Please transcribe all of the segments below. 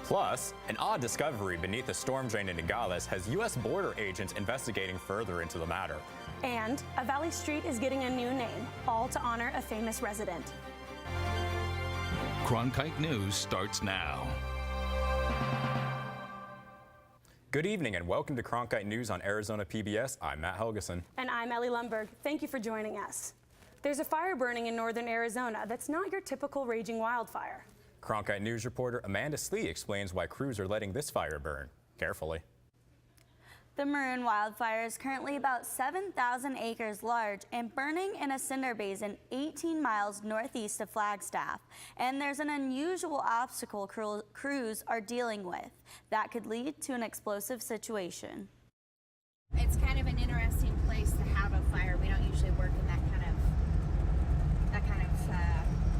Plus, an odd discovery beneath a storm drain in Nogales has U.S. border agents investigating further into the matter. And a Valley Street is getting a new name, all to honor a famous resident. Cronkite News starts now. Good evening and welcome to Cronkite News on Arizona PBS. I'm Matt Helgeson. And I'm Ellie Lundberg. Thank you for joining us. There's a fire burning in northern Arizona that's not your typical raging wildfire. Cronkite News reporter Amanda Slee explains why crews are letting this fire burn carefully. The maroon wildfire is currently about 7,000 acres large and burning in a cinder basin 18 miles northeast of Flagstaff. And there's an unusual obstacle crews are dealing with that could lead to an explosive situation. It's kind of an interesting place to have a fire. We don't usually work in that kind of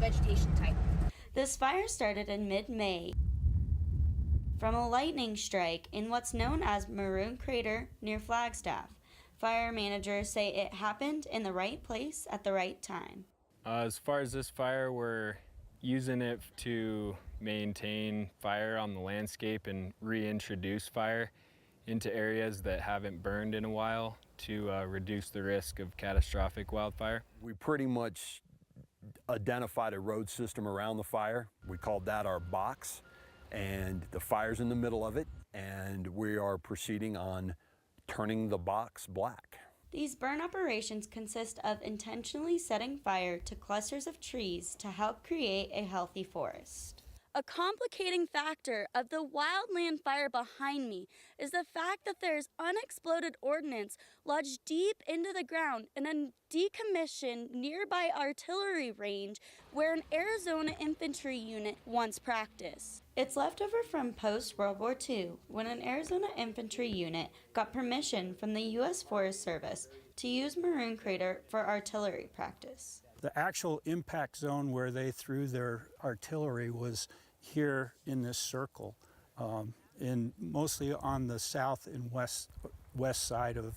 vegetation type. This fire started in mid-May from a lightning strike in what's known as Maroon Crater near Flagstaff. Fire managers say it happened in the right place at the right time. As far as this fire, we're using it to maintain fire on the landscape and reintroduce fire into areas that haven't burned in a while to reduce the risk of catastrophic wildfire. We pretty much identified a road system around the fire. We called that our box, and the fire's in the middle of it, and we are proceeding on turning the box black. These burn operations consist of intentionally setting fire to clusters of trees to help create a healthy forest. A complicating factor of the wildland fire behind me is the fact that there's unexploded ordnance lodged deep into the ground in a decommissioned nearby artillery range where an Arizona infantry unit once practiced. It's leftover from post-World War II when an Arizona infantry unit got permission from the U.S. Forest Service to use Maroon Crater for artillery practice. The actual impact zone where they threw their artillery was here in this circle, mostly on the south and west side of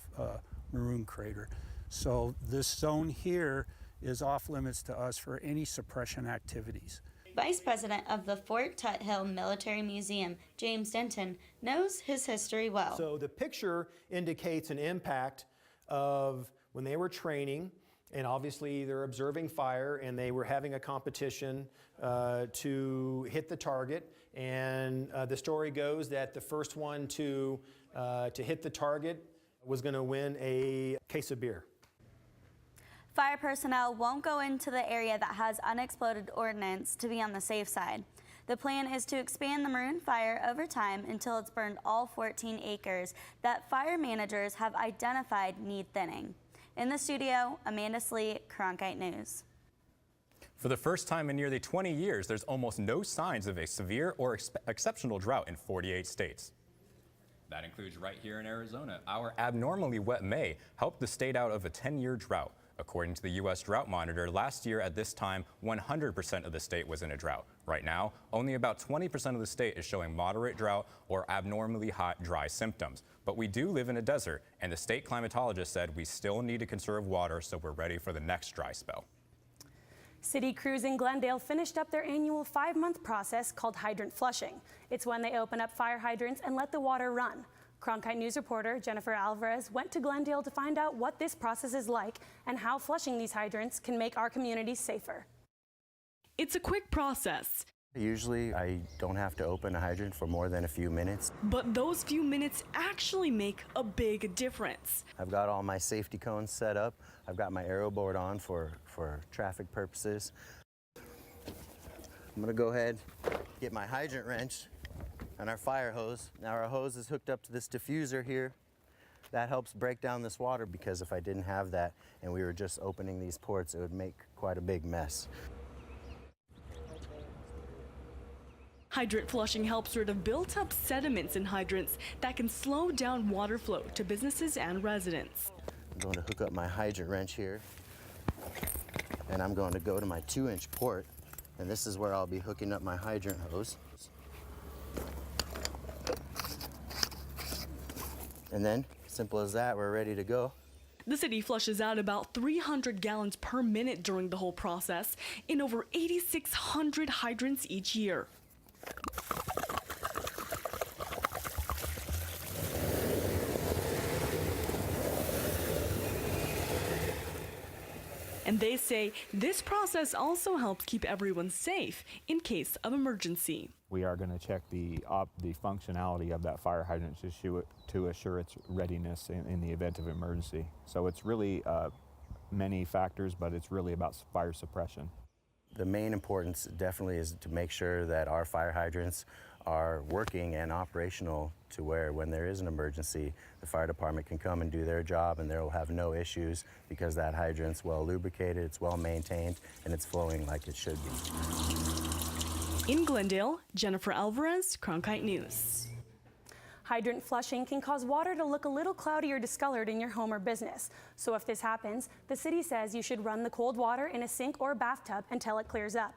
Maroon Crater. So this zone here is off limits to us for any suppression activities. Vice President of the Fort Tuthill Military Museum, James Denton, knows his history well. So the picture indicates an impact of when they were training, and obviously they're observing fire, and they were having a competition to hit the target. And the story goes that the first one to hit the target was going to win a case of beer. Fire personnel won't go into the area that has unexploded ordnance to be on the safe side. The plan is to expand the maroon fire over time until it's burned all 14 acres that fire managers have identified need thinning. In the studio, Amanda Slee, Cronkite News. For the first time in nearly 20 years, there's almost no signs of a severe or exceptional drought in 48 states. That includes right here in Arizona. Our abnormally wet May helped the state out of a 10-year drought. According to the U.S. Drought Monitor, last year at this time, 100% of the state was in a drought. Right now, only about 20% of the state is showing moderate drought or abnormally hot, dry symptoms. But we do live in a desert, and the state climatologist said we still need to conserve water so we're ready for the next dry spell. City crews in Glendale finished up their annual 5-month process called Hydrant Flushing. It's when they open up fire hydrants and let the water run. Cronkite News reporter Jennifer Alvarez went to Glendale to find out what this process is like and how flushing these hydrants can make our communities safer. It's a quick process. Usually I don't have to open a hydrant for more than a few minutes. But those few minutes actually make a big difference. I've got all my safety cones set up. I've got my aero board on for traffic purposes. I'm gonna go ahead, get my hydrant wrench and our fire hose. Now our hose is hooked up to this diffuser here. That helps break down this water, because if I didn't have that and we were just opening these ports, it would make quite a big mess. Hydrant flushing helps rid of built-up sediments in hydrants that can slow down water flow to businesses and residents. I'm going to hook up my hydrant wrench here, and I'm going to go to my 2-inch port, and this is where I'll be hooking up my hydrant hose. And then, simple as that, we're ready to go. The city flushes out about 300 gallons per minute during the whole process in over 8,600 hydrants each year. And they say this process also helps keep everyone safe in case of emergency. We are going to check the functionality of that fire hydrant to assure its readiness in the event of emergency. So it's really many factors, but it's really about fire suppression. The main importance definitely is to make sure that our fire hydrants are working and operational to where when there is an emergency, the fire department can come and do their job and they'll have no issues because that hydrant's well lubricated, it's well maintained, and it's flowing like it should be. In Glendale, Jennifer Alvarez, Cronkite News. Hydrant flushing can cause water to look a little cloudy or discolored in your home or business. So if this happens, the city says you should run the cold water in a sink or bathtub until it clears up.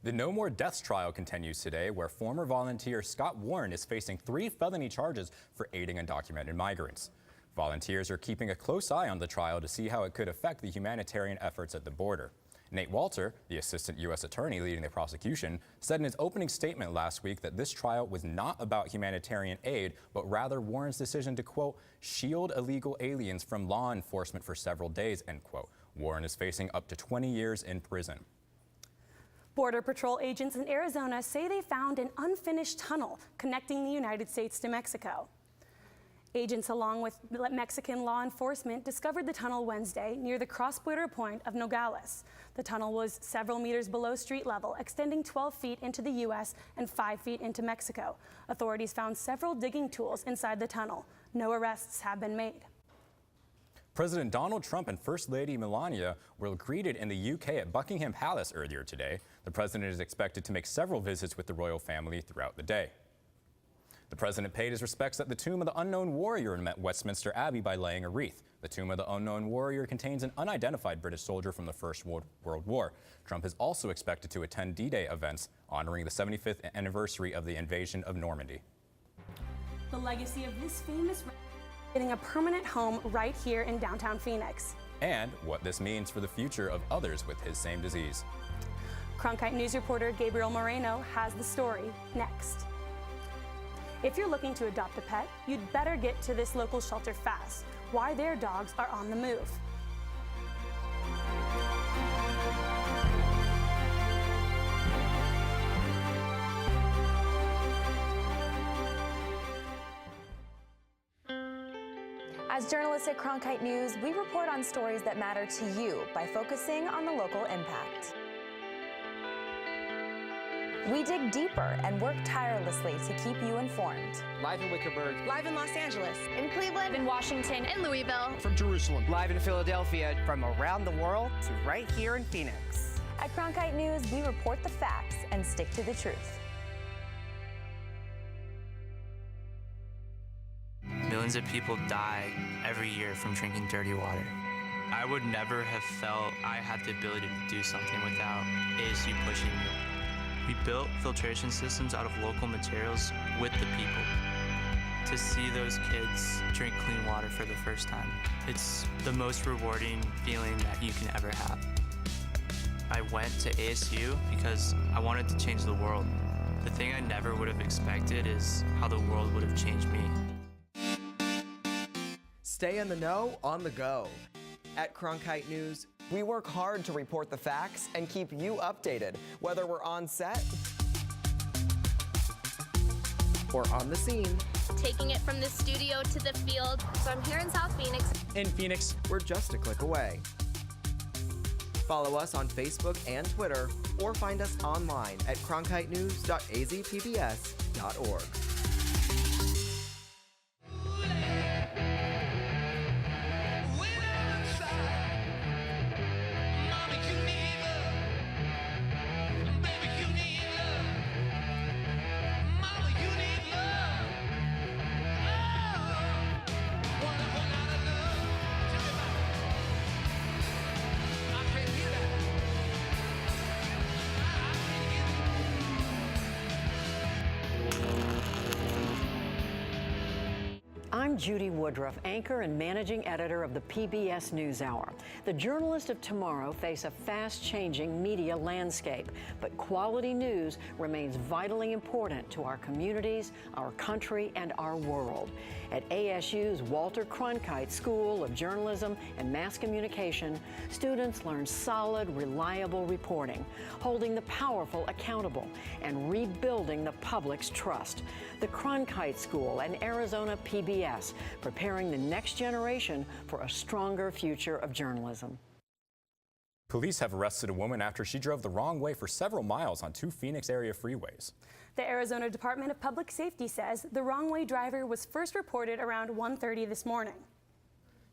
The No More Deaths trial continues today, where former volunteer Scott Warren is facing 3 felony charges for aiding undocumented migrants. Volunteers are keeping a close eye on the trial to see how it could affect the humanitarian efforts at the border. Nate Walter, the assistant U.S. attorney leading the prosecution, said in his opening statement last week that this trial was not about humanitarian aid, but rather Warren's decision to, quote, shield illegal aliens from law enforcement for several days, end quote. Warren is facing up to 20 years in prison. Border Patrol agents in Arizona say they found an unfinished tunnel connecting the United States to Mexico. Agents, along with Mexican law enforcement, discovered the tunnel Wednesday near the cross-border point of Nogales. The tunnel was several meters below street level, extending 12 feet into the U.S. and 5 feet into Mexico. Authorities found several digging tools inside the tunnel. No arrests have been made. President Donald Trump and First Lady Melania were greeted in the UK at Buckingham Palace earlier today. The president is expected to make several visits with the royal family throughout the day. The president paid his respects at the Tomb of the Unknown Warrior in Westminster Abbey by laying a wreath. The Tomb of the Unknown Warrior contains an unidentified British soldier from the First World War. Trump is also expected to attend D-Day events honoring the 75th anniversary of the invasion of Normandy. The legacy of this famous getting a permanent home right here in downtown Phoenix. And what this means for the future of others with his same disease. Cronkite News reporter Gabriel Moreno has the story next. If you're looking to adopt a pet, you'd better get to this local shelter fast. Why their dogs are on the move. As journalists at Cronkite News, we report on stories that matter to you by focusing on the local impact. We dig deeper and work tirelessly to keep you informed. Live in Wickenburg. Live in Los Angeles. In Cleveland. In Washington. In Louisville. From Jerusalem. Live in Philadelphia. From around the world to right here in Phoenix. At Cronkite News, we report the facts and stick to the truth. Millions of people die every year from drinking dirty water. I would never have felt I had the ability to do something without ASU pushing me. We built filtration systems out of local materials with the people. To see those kids drink clean water for the first time, it's the most rewarding feeling that you can ever have. I went to ASU because I wanted to change the world. The thing I never would have expected is how the world would have changed me. Stay in the know on the go. At Cronkite News, we work hard to report the facts and keep you updated, whether we're on set or on the scene. Taking it from the studio to the field. So I'm here in South Phoenix. In Phoenix, we're just a click away. Follow us on Facebook and Twitter, or find us online at cronkitenews.azpbs.org. I'm Judy Woodruff, anchor and managing editor of the PBS NewsHour. The journalists of tomorrow face a fast-changing media landscape, but quality news remains vitally important to our communities, our country, and our world. At ASU's Walter Cronkite School of Journalism and Mass Communication, students learn solid, reliable reporting, holding the powerful accountable, and rebuilding the public's trust. The Cronkite School and Arizona PBS, preparing the next generation for a stronger future of journalism. Police have arrested a woman after she drove the wrong way for several miles on 2 Phoenix area freeways. The Arizona Department of Public Safety says the wrong-way driver was first reported around 1:30 this morning.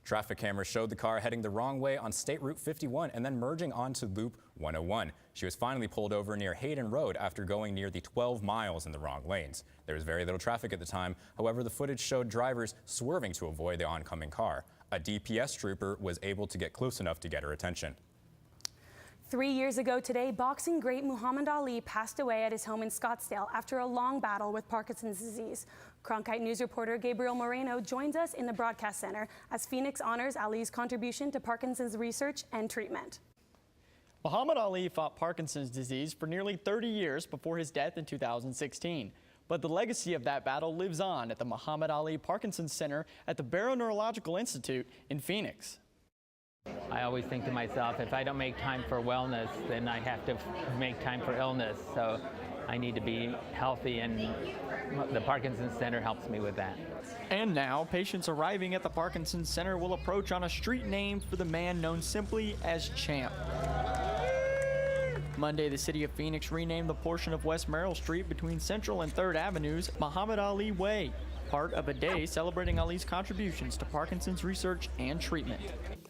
Traffic cameras showed the car heading the wrong way on State Route 51 and then merging onto Loop 101. She was finally pulled over near Hayden Road after going near the 12 miles in the wrong lanes. There was very little traffic at the time. However, the footage showed drivers swerving to avoid the oncoming car. A DPS trooper was able to get close enough to get her attention. 3 years ago today, boxing great Muhammad Ali passed away at his home in Scottsdale after a long battle with Parkinson's disease. Cronkite News reporter Gabriel Moreno joins us in the broadcast center as Phoenix honors Ali's contribution to Parkinson's research and treatment. Muhammad Ali fought Parkinson's disease for nearly 30 years before his death in 2016. But the legacy of that battle lives on at the Muhammad Ali Parkinson's Center at the Barrow Neurological Institute in Phoenix. I always think to myself, if I don't make time for wellness, then I have to make time for illness. So I need to be healthy, and the Parkinson's Center helps me with that. And now, patients arriving at the Parkinson's Center will approach on a street named for the man known simply as Champ. Monday, the city of Phoenix renamed the portion of West Merrill Street between Central and 3rd Avenues Muhammad Ali Way, part of a day celebrating Ali's contributions to Parkinson's research and treatment.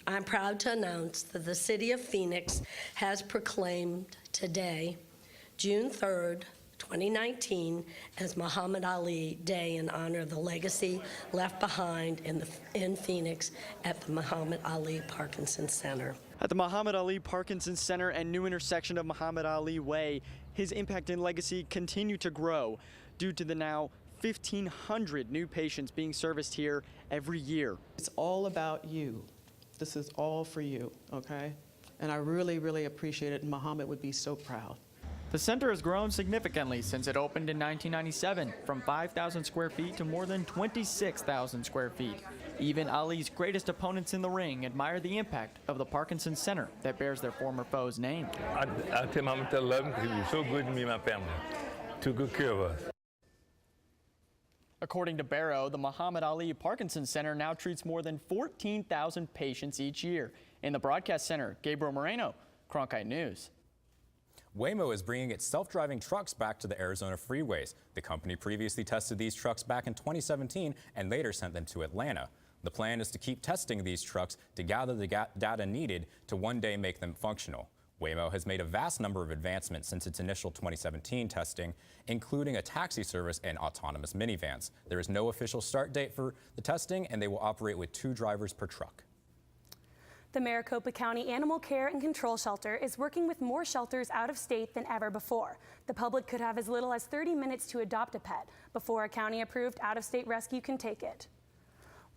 I'm proud to announce that the city of Phoenix has proclaimed today, June 3rd, 2019, as Muhammad Ali Day in honor of the legacy left behind in Phoenix at the Muhammad Ali Parkinson's Center. At the Muhammad Ali Parkinson's Center and new intersection of Muhammad Ali Way, his impact and legacy continue to grow due to the now 1,500 new patients being serviced here every year. It's all about you. This is all for you, okay? And I really, really appreciate it, and Muhammad would be so proud. The center has grown significantly since it opened in 1997, from 5,000 square feet to more than 26,000 square feet. Even Ali's greatest opponents in the ring admire the impact of the Parkinson's Center that bears their former foe's name. I tell Muhammad to love him because he was so good to me and my family. Took good care of us. According to Barrow, the Muhammad Ali Parkinson's Center now treats more than 14,000 patients each year. In the broadcast center, Gabriel Moreno, Cronkite News. Waymo is bringing its self-driving trucks back to the Arizona freeways. The company previously tested these trucks back in 2017 and later sent them to Atlanta. The plan is to keep testing these trucks to gather the data needed to one day make them functional. Waymo has made a vast number of advancements since its initial 2017 testing, including a taxi service and autonomous minivans. There is no official start date for the testing, and they will operate with 2 drivers per truck. The Maricopa County Animal Care and Control Shelter is working with more shelters out of state than ever before. The public could have as little as 30 minutes to adopt a pet before a county-approved out-of-state rescue can take it.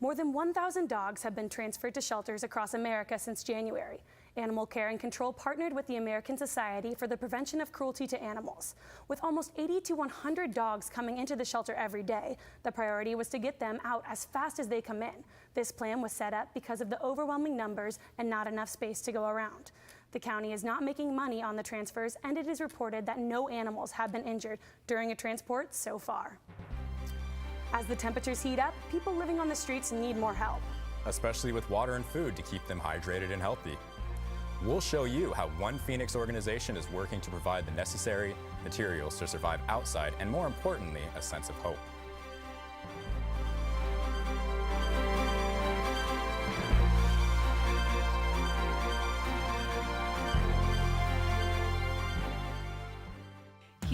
More than 1,000 dogs have been transferred to shelters across America since January. Animal Care and Control partnered with the American Society for the Prevention of Cruelty to Animals. With almost 80 to 100 dogs coming into the shelter every day, the priority was to get them out as fast as they come in. This plan was set up because of the overwhelming numbers and not enough space to go around. The county is not making money on the transfers, and it is reported that no animals have been injured during a transport so far. As the temperatures heat up, people living on the streets need more help, especially with water and food to keep them hydrated and healthy. We'll show you how one Phoenix organization is working to provide the necessary materials to survive outside and, more importantly, a sense of hope.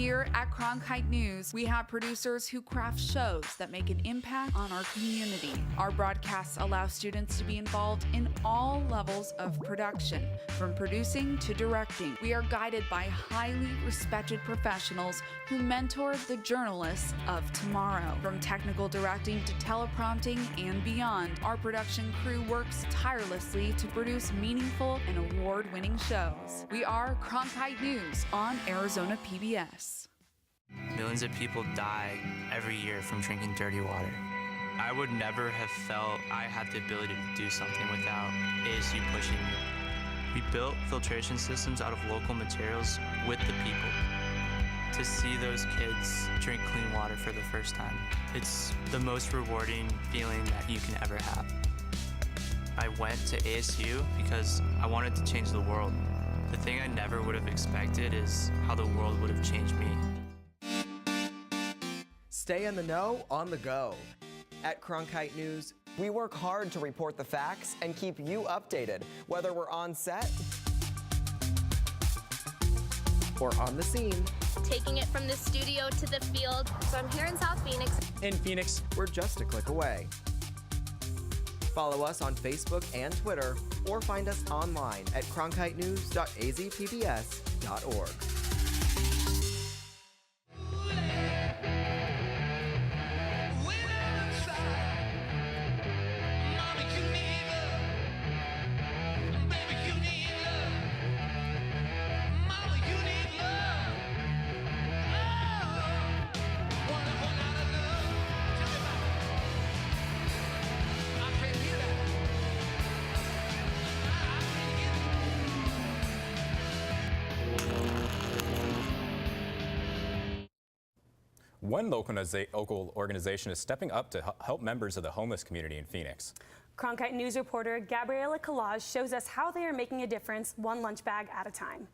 Here at Cronkite News, we have producers who craft shows that make an impact on our community. Our broadcasts allow students to be involved in all levels of production, from producing to directing. We are guided by highly respected professionals who mentor the journalists of tomorrow. From technical directing to teleprompting and beyond, our production crew works tirelessly to produce meaningful and award-winning shows. We are Cronkite News on Arizona PBS. Millions of people die every year from drinking dirty water. I would never have felt I had the ability to do something without ASU pushing me. We built filtration systems out of local materials with the people. To see those kids drink clean water for the first time, it's the most rewarding feeling that you can ever have. I went to ASU because I wanted to change the world. The thing I never would have expected is how the world would have changed me. Stay in the know on the go. At Cronkite News, we work hard to report the facts and keep you updated, whether we're on set or on the scene. Taking it from the studio to the field. So I'm here in South Phoenix. In Phoenix, we're just a click away. Follow us on Facebook and Twitter, or find us online at cronkitenews.azpbs.org. One local organization is stepping up to help members of the homeless community in Phoenix. Cronkite News reporter Gabriella Collage shows us how they are making a difference one lunch bag at a time.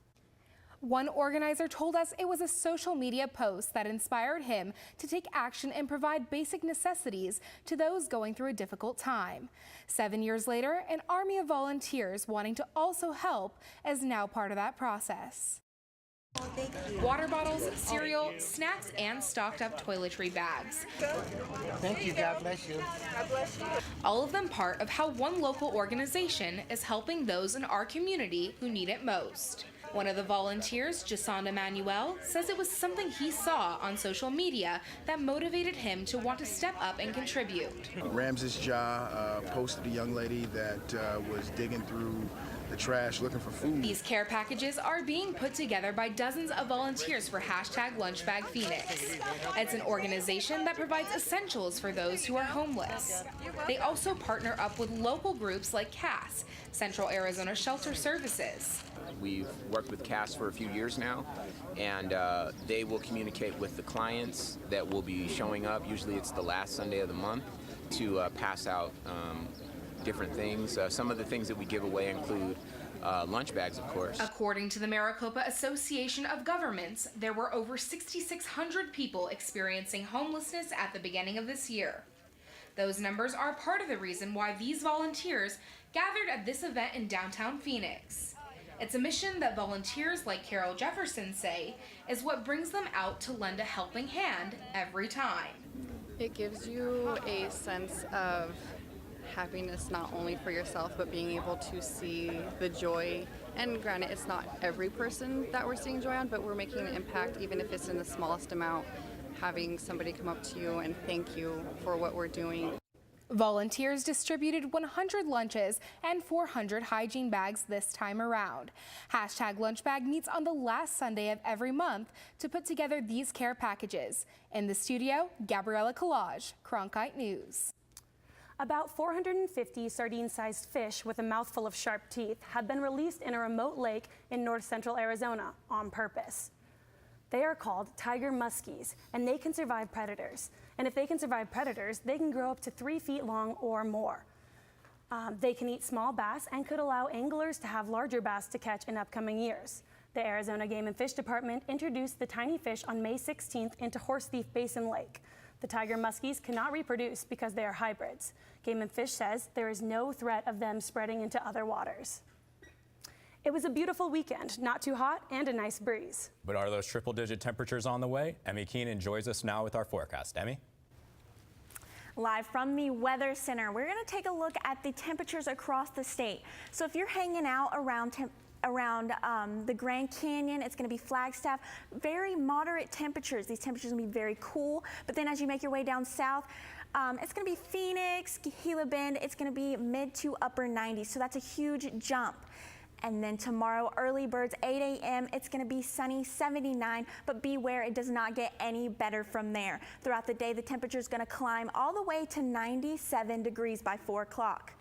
One organizer told us it was a social media post that inspired him to take action and provide basic necessities to those going through a difficult time. 7 years later, an army of volunteers wanting to also help is now part of that process. Water bottles, cereal, snacks, and stocked up toiletry bags. Thank you, God bless you. God bless you. All of them part of how one local organization is helping those in our community who need it most. One of the volunteers, Jasonda Manuel, says it was something he saw on social media that motivated him to want to step up and contribute. Ramses Jah posted a young lady that was digging through the trash looking for food. These care packages are being put together by dozens of volunteers for #LunchBagPhoenix. It's an organization that provides essentials for those who are homeless. They also partner up with local groups like CAS, Central Arizona Shelter Services. We've worked with CAS for a few years now, and they will communicate with the clients that will be showing up. Usually it's the last Sunday of the month to pass out different things. Some of the things that we give away include lunch bags, of course. According to the Maricopa Association of Governments, there were over 6,600 people experiencing homelessness at the beginning of this year. Those numbers are part of the reason why these volunteers gathered at this event in downtown Phoenix. It's a mission that volunteers like Carol Jefferson say is what brings them out to lend a helping hand every time. It gives you a sense of happiness not only for yourself, but being able to see the joy. And granted, it's not every person that we're seeing joy on, but we're making an impact, even if it's in the smallest amount, having somebody come up to you and thank you for what we're doing. Volunteers distributed 100 lunches and 400 hygiene bags this time around. #LunchBag meets on the last Sunday of every month to put together these care packages. In the studio, Gabriella Collage, Cronkite News. About 450 sardine-sized fish with a mouthful of sharp teeth have been released in a remote lake in north central Arizona on purpose. They are called tiger muskies, and they can survive predators. And if they can survive predators, they can grow up to 3 feet long or more. They can eat small bass and could allow anglers to have larger bass to catch in upcoming years. The Arizona Game and Fish Department introduced the tiny fish on May 16th into Horse Thief Basin Lake. The tiger muskies cannot reproduce because they are hybrids. Game and Fish says there is no threat of them spreading into other waters. It was a beautiful weekend, not too hot and a nice breeze. But are those triple-digit temperatures on the way? Emmy Keenan joins us now with our forecast. Emmy? Live from the Weather Center, we're going to take a look at the temperatures across the state. So if you're hanging out around the Grand Canyon, it's going to be Flagstaff, very moderate temperatures. These temperatures are going to be very cool. But then as you make your way down south, it's going to be Phoenix, Gila Bend. It's going to be mid to upper 90s. So that's a huge jump. And then tomorrow, early birds, 8 a.m., it's going to be sunny, 79, but beware, it does not get any better from there. Throughout the day, the temperature is going to climb all the way to 97 degrees by 4 o'clock.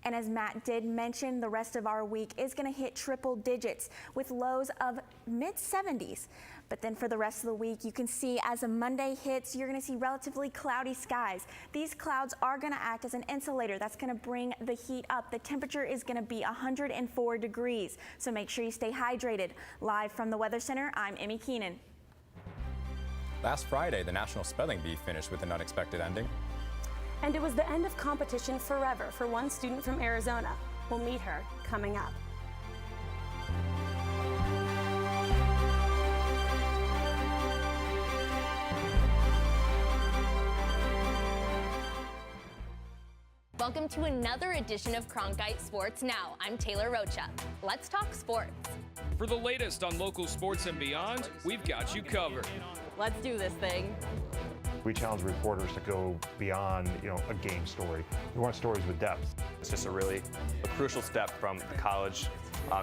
And as Matt did mention, the rest of our week is going to hit triple digits with lows of mid-70s. But then for the rest of the week, you can see as a Monday hits, you're going to see relatively cloudy skies. These clouds are going to act as an insulator. That's going to bring the heat up. The temperature is going to be 104 degrees. So make sure you stay hydrated. Live from the Weather Center, I'm Emmy Keenan. Last Friday, the National Spelling Bee finished with an unexpected ending. And it was the end of competition forever for one student from Arizona. We'll meet her coming up. Welcome to another edition of Cronkite Sports Now. I'm Taylor Rocha. Let's talk sports. For the latest on local sports and beyond, we've got you covered. Let's do this thing. We challenge reporters to go beyond, a game story. We want stories with depth. It's just a crucial step from the college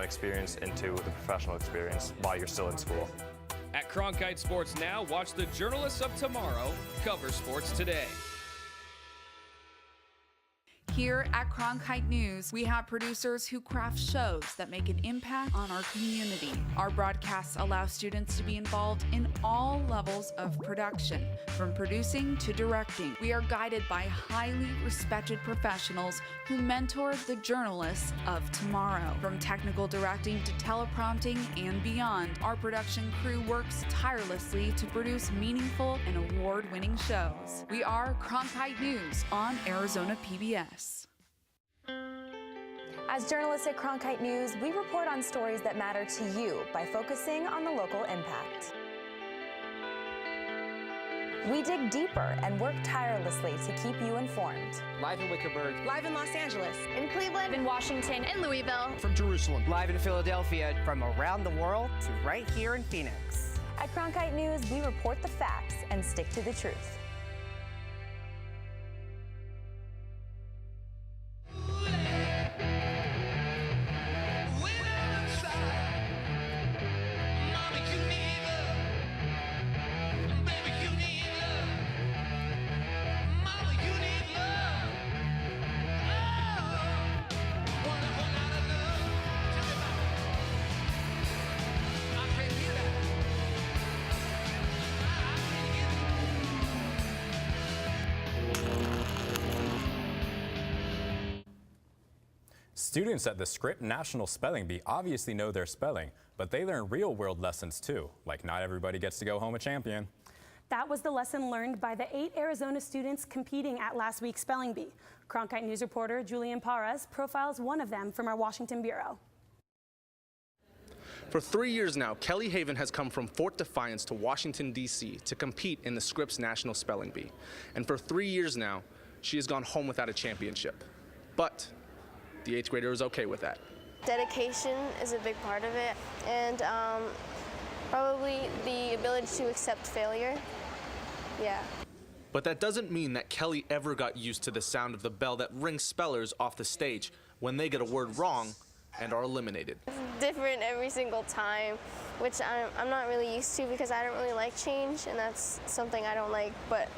experience into the professional experience while you're still in school. At Cronkite Sports Now, watch the journalists of tomorrow cover sports today. Here at Cronkite News, we have producers who craft shows that make an impact on our community. Our broadcasts allow students to be involved in all levels of production, from producing to directing. We are guided by highly respected professionals who mentor the journalists of tomorrow. From technical directing to teleprompting and beyond, our production crew works tirelessly to produce meaningful and award-winning shows. We are Cronkite News on Arizona PBS. As journalists at Cronkite News, we report on stories that matter to you by focusing on the local impact. We dig deeper and work tirelessly to keep you informed. Live in Wickerburg. Live in Los Angeles. In Cleveland, in Washington, in Louisville. From Jerusalem. Live in Philadelphia. From around the world to right here in Phoenix. At Cronkite News, we report the facts and stick to the truth. Students at the Script National Spelling Bee obviously know their spelling, but they learn real-world lessons too, like not everybody gets to go home a champion. That was the lesson learned by the 8 Arizona students competing at last week's Spelling Bee. Cronkite News reporter Julian Parras profiles one of them from our Washington bureau. For 3 years now, Kelly Haven has come from Fort Defiance to Washington, D.C. to compete in the Scripps National Spelling Bee. And for 3 years now, she has gone home without a championship. But the 8th grader is okay with that. Dedication is a big part of it, and probably the ability to accept failure. Yeah. But that doesn't mean that Kelly ever got used to the sound of the bell that rings spellers off the stage when they get a word wrong and are eliminated. It's different every single time, which I'm not really used to because I don't really like change, and that's something I don't like, but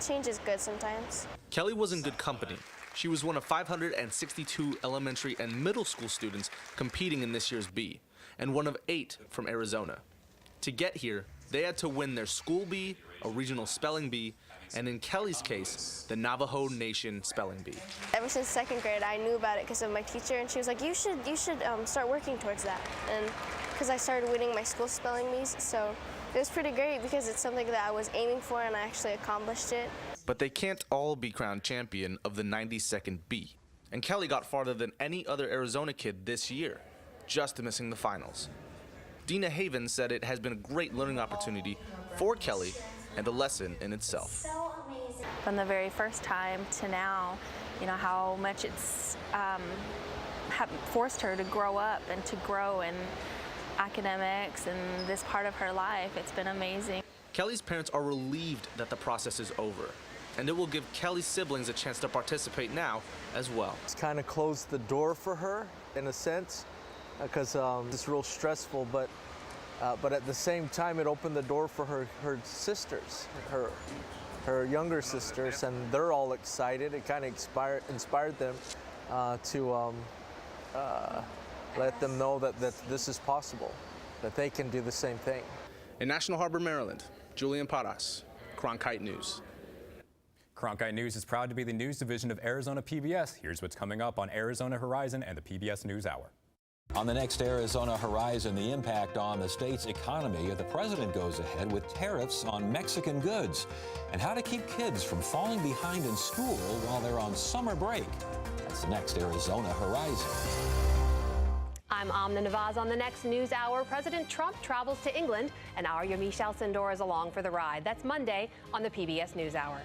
change is good sometimes. Kelly was in good company. She was one of 562 elementary and middle school students competing in this year's bee, and one of 8 from Arizona. To get here, they had to win their school bee, a regional spelling bee, and in Kelly's case, the Navajo Nation Spelling Bee. Ever since 2nd grade, I knew about it because of my teacher, and she was like, you should start working towards that. And because I started winning my school spelling bees, so it was pretty great because it's something that I was aiming for and I actually accomplished it. But they can't all be crowned champion of the 92nd bee. And Kelly got farther than any other Arizona kid this year. just missing the finals. Dina Haven said it has been a great learning opportunity for Kelly and a lesson in itself. From the very first time to now, you know, how much it's forced her to grow up and to grow in academics and this part of her life. It's been amazing. Kelly's parents are relieved that the process is over, and it will give Kelly's siblings a chance to participate now as well. It's kind of closed the door for her in a sense, because it's real stressful, but at the same time it opened the door for her sisters, her younger sisters, and they're all excited. It kind of inspired them to let them know that this is possible, that they can do the same thing. In National Harbor, Maryland, Julian Paras, Cronkite News. Cronkite News is proud to be the news division of Arizona PBS. Here's what's coming up on Arizona Horizon and the PBS NewsHour. On the next Arizona Horizon, the impact on the state's economy. The president goes ahead with tariffs on Mexican goods and how to keep kids from falling behind in school while they're on summer break. That's the next Arizona Horizon. I'm Amna Navaz on the next NewsHour. President Trump travels to England, and our Yamiche Alcindor is along for the ride. That's Monday on the PBS NewsHour.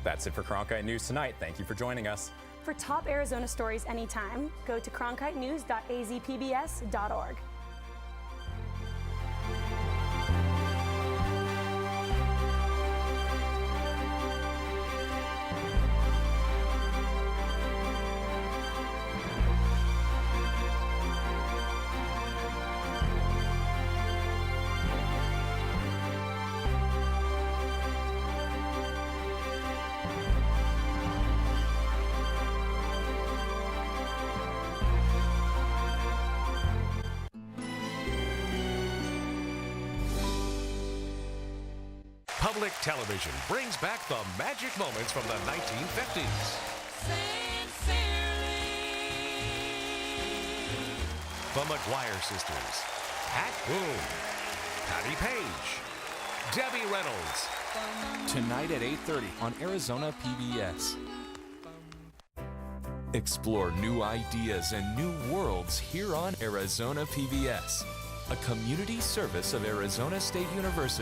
That's it for Cronkite News tonight. Thank you for joining us. For top Arizona stories anytime, go to cronkitenews.azpbs.org. Public television brings back the magic moments from the 1950s. The McGuire sisters, Pat Boone, Patty Page, Debbie Reynolds. Tonight at 8:30 on Arizona PBS. Explore new ideas and new worlds here on Arizona PBS, a community service of Arizona State University.